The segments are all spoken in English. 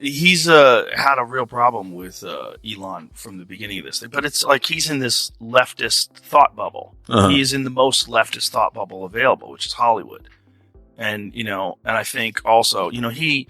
he's had a real problem with Elon from the beginning of this thing. But it's like he's in this leftist thought bubble. He is in the most leftist thought bubble available, which is Hollywood. And, and I think also, he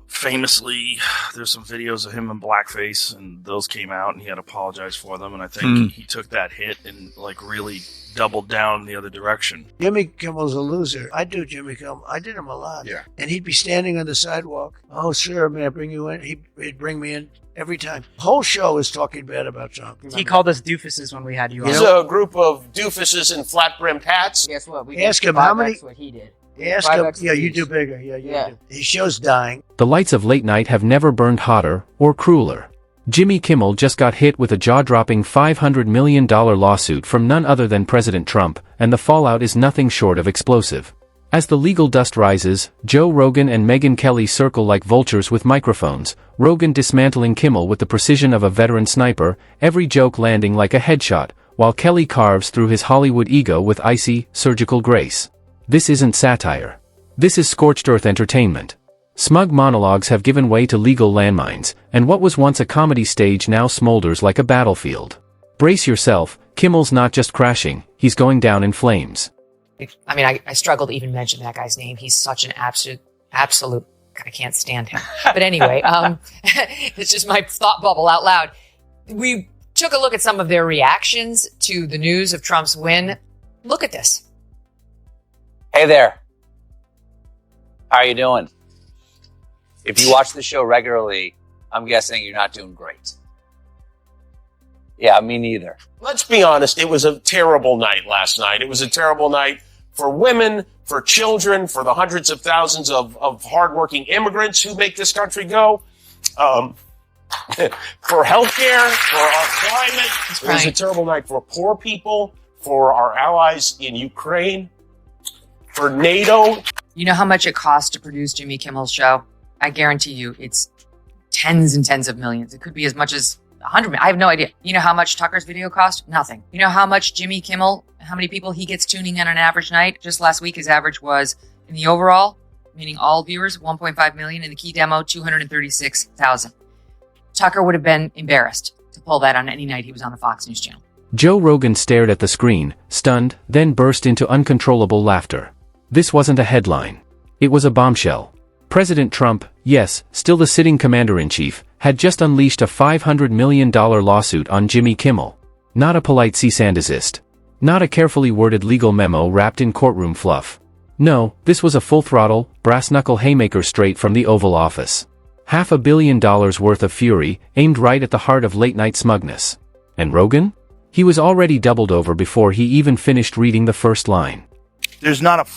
famously, there's some videos of him in blackface, and those came out, and he had apologized for them. And I think he took that hit and really doubled down the other direction. Jimmy Kimmel's a loser. I do Jimmy Kimmel. I did him a lot. Yeah. And he'd be standing on the sidewalk. Oh, sir, may I bring you in? He'd bring me in every time. The whole show is talking bad about Trump. Remember? He called us doofuses when we had you on. He's a group of doofuses in flat-brimmed hats. Guess what? We ask him how many. what he did. Ask him. Yeah, you do bigger. Yeah. Do. His show's dying. The lights of late night have never burned hotter or crueler. Jimmy Kimmel just got hit with a jaw-dropping $500 million lawsuit from none other than President Trump, and the fallout is nothing short of explosive. As the legal dust rises, Joe Rogan and Megyn Kelly circle like vultures with microphones, Rogan dismantling Kimmel with the precision of a veteran sniper, every joke landing like a headshot, while Kelly carves through his Hollywood ego with icy, surgical grace. This isn't satire. This is scorched earth entertainment. Smug monologues have given way to legal landmines, and what was once a comedy stage now smolders like a battlefield. Brace yourself, Kimmel's not just crashing, he's going down in flames. I mean, I struggle to even mention that guy's name. He's such an absolute, I can't stand him. But anyway, it's just my thought bubble out loud. We took a look at some of their reactions to the news of Trump's win. Look at this. Hey there. How are you doing? If you watch the show regularly, I'm guessing you're not doing great. Yeah, me neither. Let's be honest, it was a terrible night last night. It was a terrible night for women, for children, for the hundreds of thousands of hardworking immigrants who make this country go, for healthcare, for our climate. It was a terrible night for poor people, for our allies in Ukraine, for NATO. You know how much it costs to produce Jimmy Kimmel's show? I guarantee you it's tens and tens of millions. It could be as much as 100 million. I have no idea. You know how much Tucker's video cost? Nothing. You know how much Jimmy Kimmel, how many people he gets tuning in on an average night? Just last week, his average was, in the overall, meaning all viewers, 1.5 million. In the key demo, 236,000. Tucker would have been embarrassed to pull that on any night he was on the Fox News channel. Joe Rogan stared at the screen, stunned, then burst into uncontrollable laughter. This wasn't a headline. It was a bombshell. President Trump, yes, still the sitting commander-in-chief, had just unleashed a $500 million lawsuit on Jimmy Kimmel. Not a polite cease and desist. Not a carefully worded legal memo wrapped in courtroom fluff. No, this was a full-throttle, brass-knuckle haymaker straight from the Oval Office. $500 million worth of fury, aimed right at the heart of late-night smugness. And Rogan? He was already doubled over before he even finished reading the first line. There's not a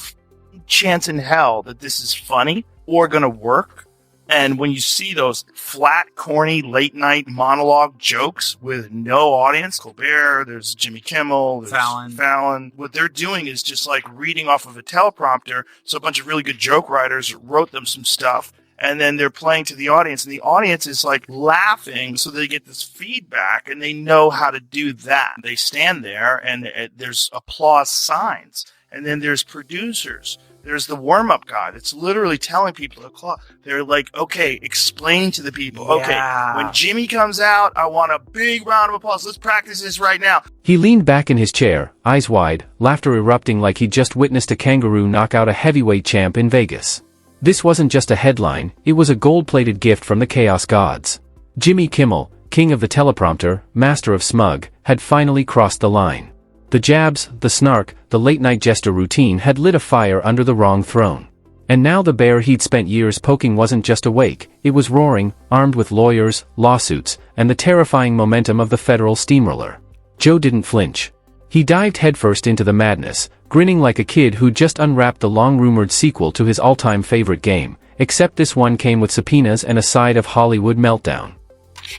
chance in hell that this is funny or going to work. And when you see those flat, corny, late-night monologue jokes with no audience, Colbert, there's Jimmy Kimmel, there's Fallon. What they're doing is just like reading off of a teleprompter. So a bunch of really good joke writers wrote them some stuff, and then they're playing to the audience, and the audience is like laughing, so they get this feedback, and they know how to do that. They stand there, and there's applause signs, and then there's producers. There's the warm-up guy that's literally telling people to clap. They're like, okay, explaining to the people, okay, when Jimmy comes out, I want a big round of applause. Let's practice this right now. He leaned back in his chair, eyes wide, laughter erupting like he'd just witnessed a kangaroo knock out a heavyweight champ in Vegas. This wasn't just a headline, it was a gold-plated gift from the chaos gods. Jimmy Kimmel, king of the teleprompter, master of smug, had finally crossed the line. The jabs, the snark, the late-night jester routine had lit a fire under the wrong throne. And now the bear he'd spent years poking wasn't just awake, it was roaring, armed with lawyers, lawsuits, and the terrifying momentum of the federal steamroller. Joe didn't flinch. He dived headfirst into the madness, grinning like a kid who'd just unwrapped the long-rumored sequel to his all-time favorite game, except this one came with subpoenas and a side of Hollywood meltdown.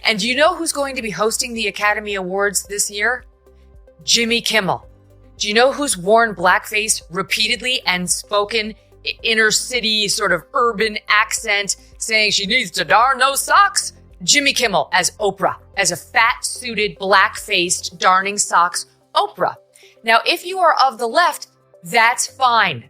And do you know who's going to be hosting the Academy Awards this year? Jimmy Kimmel. Do you know who's worn blackface repeatedly and spoken inner city sort of urban accent saying she needs to darn those socks? Jimmy Kimmel as Oprah, as a fat-suited, black-faced, darning socks Oprah. Now, if you are of the left, that's fine.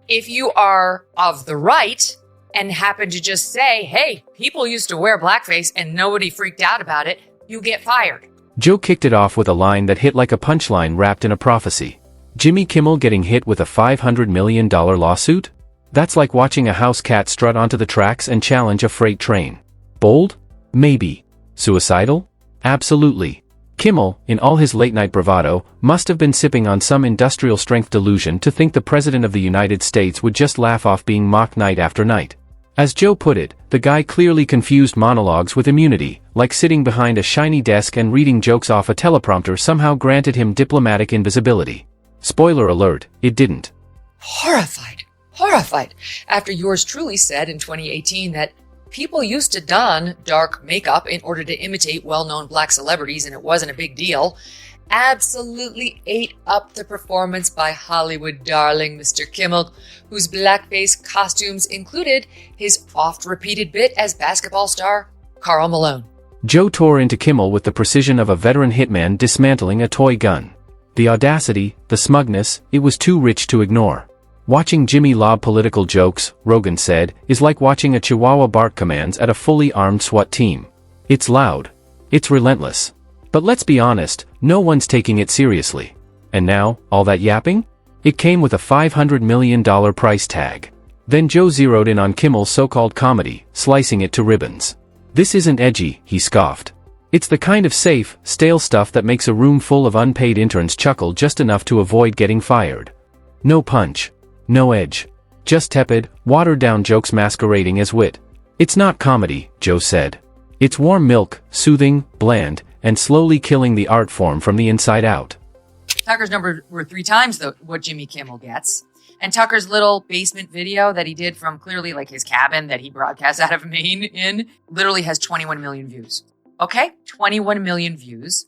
If you are of the right and happen to just say, hey, people used to wear blackface and nobody freaked out about it, you get fired. Joe kicked it off with a line that hit like a punchline wrapped in a prophecy. Jimmy Kimmel getting hit with a $500 million lawsuit? That's like watching a house cat strut onto the tracks and challenge a freight train. Bold? Maybe. Suicidal? Absolutely. Kimmel, in all his late-night bravado, must have been sipping on some industrial-strength delusion to think the President of the United States would just laugh off being mocked night after night. As Joe put it, the guy clearly confused monologues with immunity, like sitting behind a shiny desk and reading jokes off a teleprompter somehow granted him diplomatic invisibility. Spoiler alert, it didn't. Horrified, after yours truly said in 2018 that people used to don dark makeup in order to imitate well-known black celebrities and it wasn't a big deal. Absolutely ate up the performance by Hollywood darling Mr. Kimmel, whose blackface costumes included his oft-repeated bit as basketball star Karl Malone. Joe tore into Kimmel with the precision of a veteran hitman dismantling a toy gun. The audacity, the smugness, it was too rich to ignore. Watching Jimmy lob political jokes, Rogan said, is like watching a chihuahua bark commands at a fully armed SWAT team. It's loud. It's relentless. But let's be honest, no one's taking it seriously. And now, all that yapping? It came with a $500 million price tag. Then Joe zeroed in on Kimmel's so-called comedy, slicing it to ribbons. This isn't edgy, he scoffed. It's the kind of safe, stale stuff that makes a room full of unpaid interns chuckle just enough to avoid getting fired. No punch. No edge. Just tepid, watered-down jokes masquerading as wit. It's not comedy, Joe said. It's warm milk, soothing, bland, and slowly killing the art form from the inside out. Tucker's numbers were 3 times what Jimmy Kimmel gets. And Tucker's little basement video that he did from clearly like his cabin that he broadcast out of Maine in literally has 21 million views. Okay? 21 million views.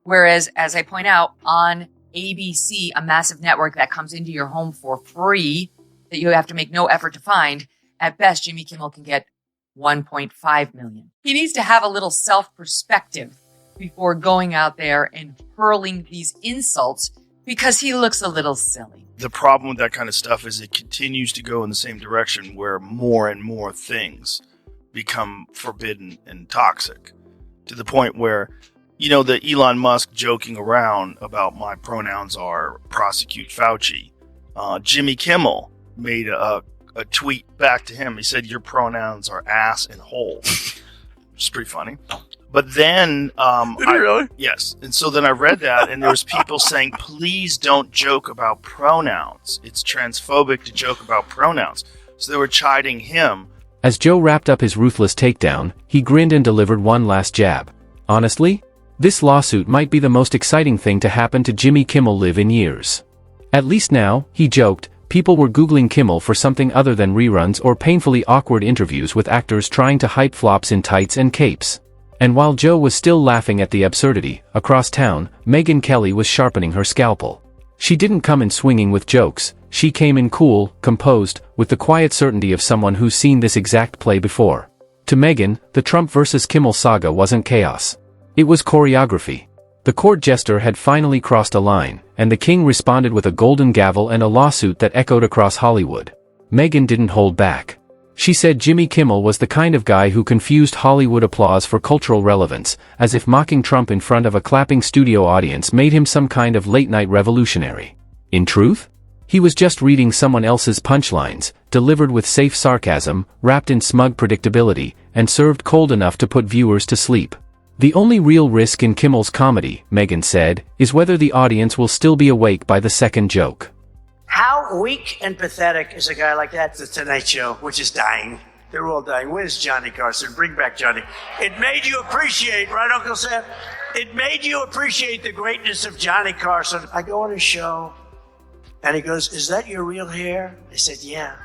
Whereas, as I point out, on ABC, a massive network that comes into your home for free that you have to make no effort to find, at best, Jimmy Kimmel can get 1.5 million. He needs to have a little self-perspective before going out there and hurling these insults because he looks a little silly. The problem with that kind of stuff is it continues to go in the same direction where more and more things become forbidden and toxic to the point where, you know, the Elon Musk joking around about my pronouns are prosecute Fauci. Jimmy Kimmel made a tweet back to him. He said, your pronouns are ass and hole. It's pretty funny. But then, Did he really? Yes. And so then I read that and there was people saying, please don't joke about pronouns. It's transphobic to joke about pronouns. So they were chiding him. As Joe wrapped up his ruthless takedown, he grinned and delivered one last jab. Honestly? This lawsuit might be the most exciting thing to happen to Jimmy Kimmel live in years. At least now, he joked, people were Googling Kimmel for something other than reruns or painfully awkward interviews with actors trying to hype flops in tights and capes. And while Joe was still laughing at the absurdity, across town, Megyn Kelly was sharpening her scalpel. She didn't come in swinging with jokes, she came in cool, composed, with the quiet certainty of someone who's seen this exact play before. To Megyn, the Trump versus Kimmel saga wasn't chaos. It was choreography. The court jester had finally crossed a line, and the king responded with a golden gavel and a lawsuit that echoed across Hollywood. Megyn didn't hold back. She said Jimmy Kimmel was the kind of guy who confused Hollywood applause for cultural relevance, as if mocking Trump in front of a clapping studio audience made him some kind of late-night revolutionary. In truth? He was just reading someone else's punchlines, delivered with safe sarcasm, wrapped in smug predictability, and served cold enough to put viewers to sleep. The only real risk in Kimmel's comedy, Megyn said, is whether the audience will still be awake by the second joke. How weak and pathetic is a guy like that? The Tonight Show, which is dying. They're all dying. Where's Johnny Carson? Bring back Johnny. It made you appreciate, right, Uncle Sam? It made you appreciate the greatness of Johnny Carson. I go on his show, and he goes, is that your real hair? I said, yeah.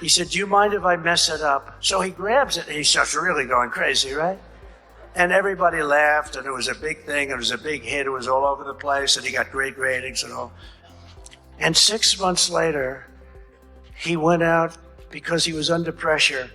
He said, do you mind if I mess it up? So he grabs it, and he starts really going crazy, right? And everybody laughed, and it was a big thing. It was a big hit. It was all over the place, and he got great ratings and all. And 6 months later, he went out because he was under pressure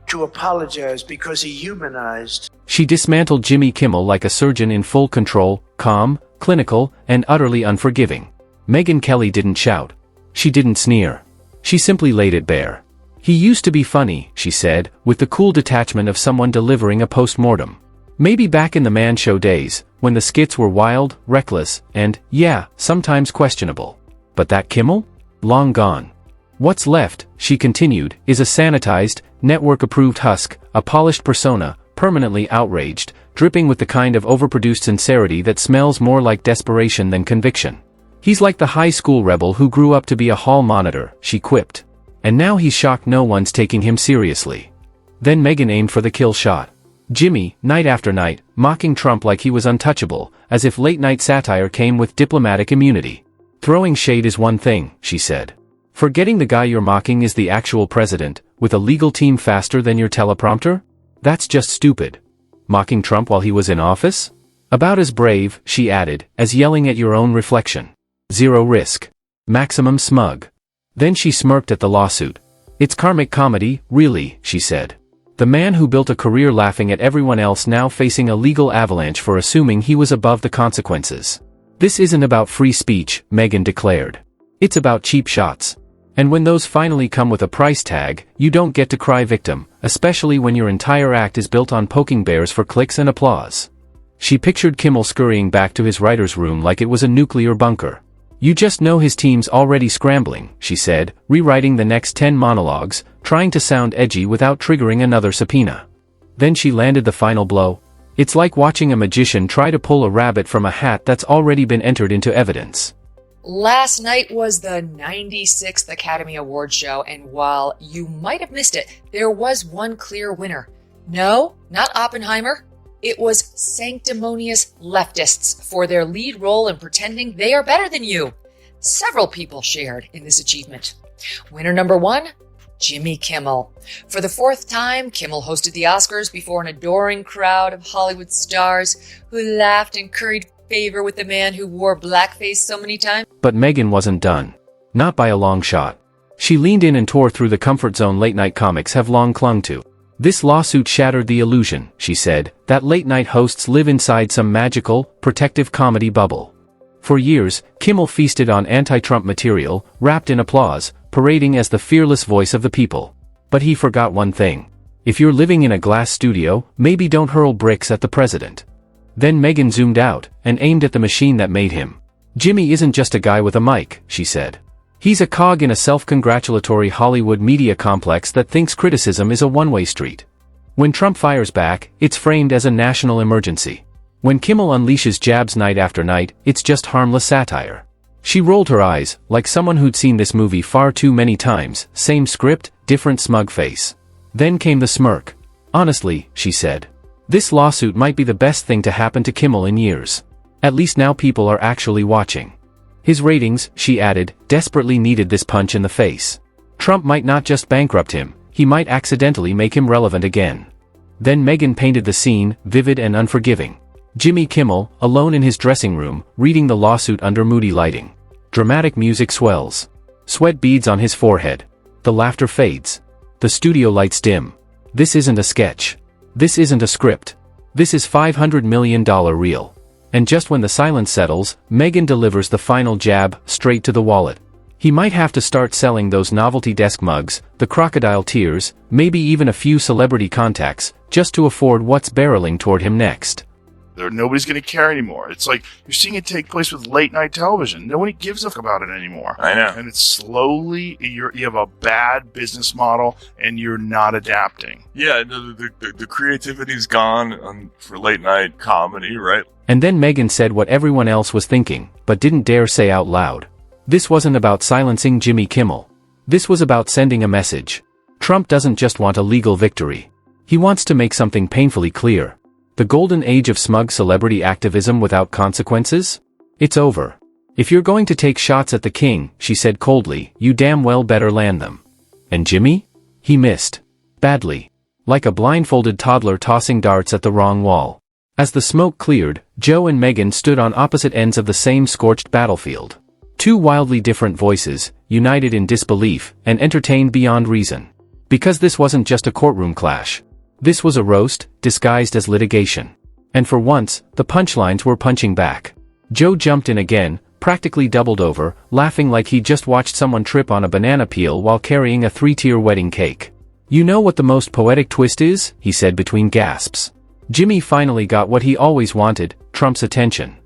to apologize because he humanized. She dismantled Jimmy Kimmel like a surgeon in full control, calm, clinical, and utterly unforgiving. Megyn Kelly didn't shout. She didn't sneer. She simply laid it bare. He used to be funny, she said, with the cool detachment of someone delivering a post-mortem. Maybe back in the Man Show days, when the skits were wild, reckless, and, yeah, sometimes questionable. But that Kimmel? Long gone. What's left, she continued, is a sanitized, network-approved husk, a polished persona, permanently outraged, dripping with the kind of overproduced sincerity that smells more like desperation than conviction. He's like the high school rebel who grew up to be a hall monitor, she quipped. And now he's shocked no one's taking him seriously. Then Meghan aimed for the kill shot. Jimmy, night after night, mocking Trump like he was untouchable, as if late-night satire came with diplomatic immunity. Throwing shade is one thing, she said. Forgetting the guy you're mocking is the actual president, with a legal team faster than your teleprompter? That's just stupid. Mocking Trump while he was in office? About as brave, she added, as yelling at your own reflection. Zero risk. Maximum smug. Then she smirked at the lawsuit. It's karmic comedy, really, she said. The man who built a career laughing at everyone else now facing a legal avalanche for assuming he was above the consequences. This isn't about free speech, Meghan declared. It's about cheap shots. And when those finally come with a price tag, you don't get to cry victim, especially when your entire act is built on poking bears for clicks and applause. She pictured Kimmel scurrying back to his writer's room like it was a nuclear bunker. You just know his team's already scrambling, she said, rewriting the next 10 monologues, trying to sound edgy without triggering another subpoena. Then she landed the final blow. It's like watching a magician try to pull a rabbit from a hat that's already been entered into evidence. Last night was the 96th Academy Awards show, and while you might have missed it, there was one clear winner. No, not Oppenheimer. It was sanctimonious leftists for their lead role in pretending they are better than you. Several people shared in this achievement. Winner number 1, Jimmy Kimmel. For the 4th time, Kimmel hosted the Oscars before an adoring crowd of Hollywood stars who laughed and curried favor with the man who wore blackface so many times. But Meghan wasn't done. Not by a long shot. She leaned in and tore through the comfort zone late-night comics have long clung to. This lawsuit shattered the illusion, she said, that late-night hosts live inside some magical, protective comedy bubble. For years, Kimmel feasted on anti-Trump material, wrapped in applause, parading as the fearless voice of the people. But he forgot one thing. If you're living in a glass studio, maybe don't hurl bricks at the president. Then Meghan zoomed out, and aimed at the machine that made him. Jimmy isn't just a guy with a mic, she said. He's a cog in a self-congratulatory Hollywood media complex that thinks criticism is a one-way street. When Trump fires back, it's framed as a national emergency. When Kimmel unleashes jabs night after night, it's just harmless satire. She rolled her eyes, like someone who'd seen this movie far too many times, same script, different smug face. Then came the smirk. Honestly, she said. This lawsuit might be the best thing to happen to Kimmel in years. At least now people are actually watching. His ratings, she added, desperately needed this punch in the face. Trump might not just bankrupt him, he might accidentally make him relevant again. Then Meghan painted the scene, vivid and unforgiving. Jimmy Kimmel, alone in his dressing room, reading the lawsuit under moody lighting. Dramatic music swells. Sweat beads on his forehead. The laughter fades. The studio lights dim. This isn't a sketch. This isn't a script. This is $500 million real. And just when the silence settles, Meghan delivers the final jab, straight to the wallet. He might have to start selling those novelty desk mugs, the crocodile tears, maybe even a few celebrity contacts, just to afford what's barreling toward him next. Nobody's going to care anymore. It's like you're seeing it take place with late night television. Nobody gives a fuck about it anymore. I know. And it's slowly, you have a bad business model and you're not adapting. Yeah, the creativity's gone for late night comedy, right? And then Meghan said what everyone else was thinking, but didn't dare say out loud. This wasn't about silencing Jimmy Kimmel. This was about sending a message. Trump doesn't just want a legal victory. He wants to make something painfully clear. The golden age of smug celebrity activism without consequences? It's over. If you're going to take shots at the king, she said coldly, you damn well better land them. And Jimmy? He missed. Badly. Like a blindfolded toddler tossing darts at the wrong wall. As the smoke cleared, Joe and Meghan stood on opposite ends of the same scorched battlefield. Two wildly different voices, united in disbelief, and entertained beyond reason. Because this wasn't just a courtroom clash. This was a roast, disguised as litigation. And for once, the punchlines were punching back. Joe jumped in again, practically doubled over, laughing like he just watched someone trip on a banana peel while carrying a 3-tier wedding cake. "You know what the most poetic twist is?" he said between gasps. Jimmy finally got what he always wanted, Trump's attention.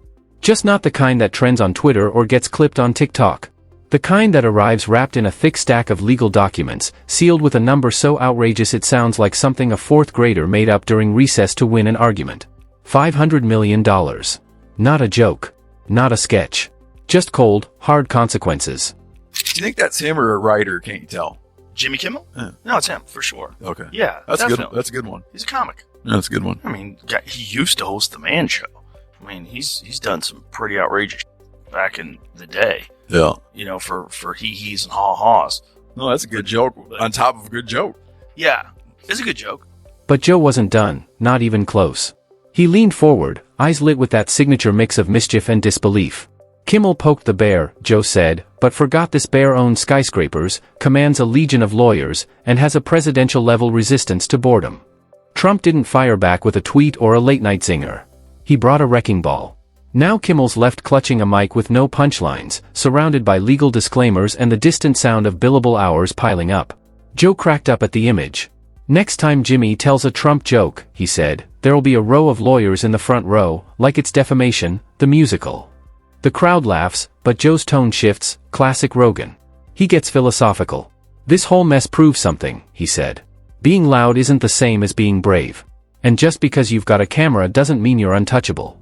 Just not the kind that trends on Twitter or gets clipped on TikTok. The kind that arrives wrapped in a thick stack of legal documents, sealed with a number so outrageous it sounds like something a 4th grader made up during recess to win an argument. $500 million. Not a joke. Not a sketch. Just cold, hard consequences. Do you think that's him or a writer? Can't you tell? Jimmy Kimmel? Yeah. No, it's him, for sure. Okay. Yeah, That's definitely. good. That's a good one. He's a comic. Yeah, that's a good one. I mean, he used to host the Man Show. I mean, he's done some pretty outrageous back in the day. Yeah. You know, for he-he's and ha-has. No, that's a good joke on top of a good joke. Yeah, it's a good joke. But Joe wasn't done, not even close. He leaned forward, eyes lit with that signature mix of mischief and disbelief. "Kimmel poked the bear," Joe said, "but forgot this bear owns skyscrapers, commands a legion of lawyers, and has a presidential-level resistance to boredom." Trump didn't fire back with a tweet or a late-night zinger. He brought a wrecking ball. Now Kimmel's left clutching a mic with no punchlines, surrounded by legal disclaimers and the distant sound of billable hours piling up. Joe cracked up at the image. "Next time Jimmy tells a Trump joke," he said, "there'll be a row of lawyers in the front row, like it's Defamation, the musical." The crowd laughs, but Joe's tone shifts, classic Rogan. He gets philosophical. "This whole mess proves something," he said. "Being loud isn't the same as being brave. And just because you've got a camera doesn't mean you're untouchable."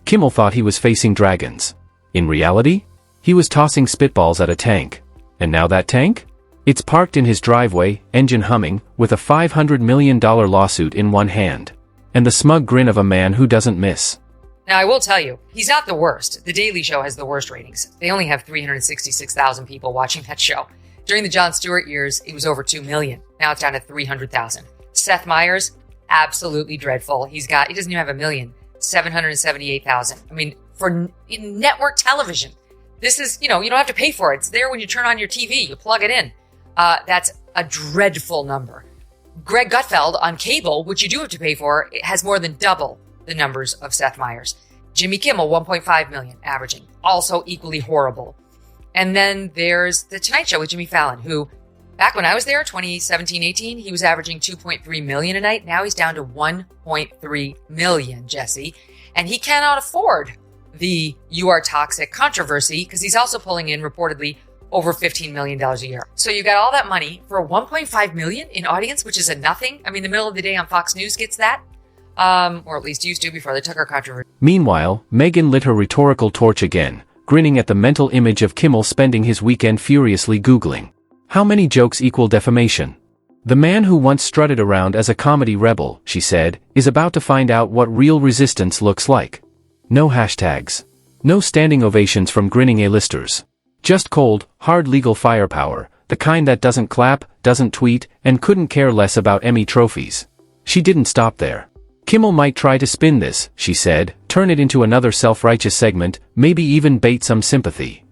Kimmel thought he was facing dragons. In reality, he was tossing spitballs at a tank. And now that tank? It's parked in his driveway, engine humming, with a $500 million lawsuit in one hand. And the smug grin of a man who doesn't miss. Now, I will tell you, he's not the worst. The Daily Show has the worst ratings. They only have 366,000 people watching that show. During the Jon Stewart years, it was over 2 million. Now it's down to 300,000. Seth Meyers, absolutely dreadful. He doesn't even have 1 million. 778,000. I mean, in network television, this is, you don't have to pay for it. It's there when you turn on your TV. You plug it in. That's a dreadful number. Greg Gutfeld on cable, which you do have to pay for, it has more than double the numbers of Seth Meyers. Jimmy Kimmel, 1.5 million averaging. Also equally horrible. And then there's The Tonight Show with Jimmy Fallon, who, back when I was there, 2017-18, he was averaging 2.3 million a night. Now he's down to 1.3 million, Jesse. And he cannot afford the "you are toxic" controversy because he's also pulling in, reportedly, over $15 million a year. So you got all that money for 1.5 million in audience, which is a nothing. I mean, the middle of the day on Fox News gets that. Or at least used to before the Tucker controversy. Meanwhile, Megyn lit her rhetorical torch again, grinning at the mental image of Kimmel spending his weekend furiously Googling. How many jokes equal defamation? The man who once strutted around as a comedy rebel, she said, is about to find out what real resistance looks like. No hashtags. No standing ovations from grinning A-listers. Just cold, hard legal firepower, the kind that doesn't clap, doesn't tweet, and couldn't care less about Emmy trophies. She didn't stop there. Kimmel might try to spin this, she said, turn it into another self-righteous segment, maybe even bait some sympathy.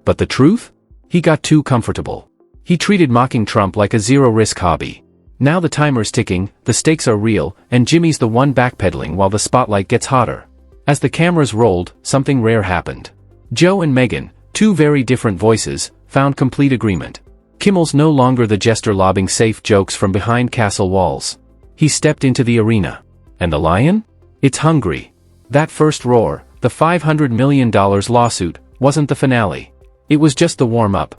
But the truth? He got too comfortable. He treated mocking Trump like a zero-risk hobby. Now the timer's ticking, the stakes are real, and Jimmy's the one backpedaling while the spotlight gets hotter. As the cameras rolled, something rare happened. Joe and Megyn, two very different voices, found complete agreement. Kimmel's no longer the jester lobbing safe jokes from behind castle walls. He stepped into the arena. And the lion? It's hungry. That first roar, the $500 million lawsuit, wasn't the finale. It was just the warm-up.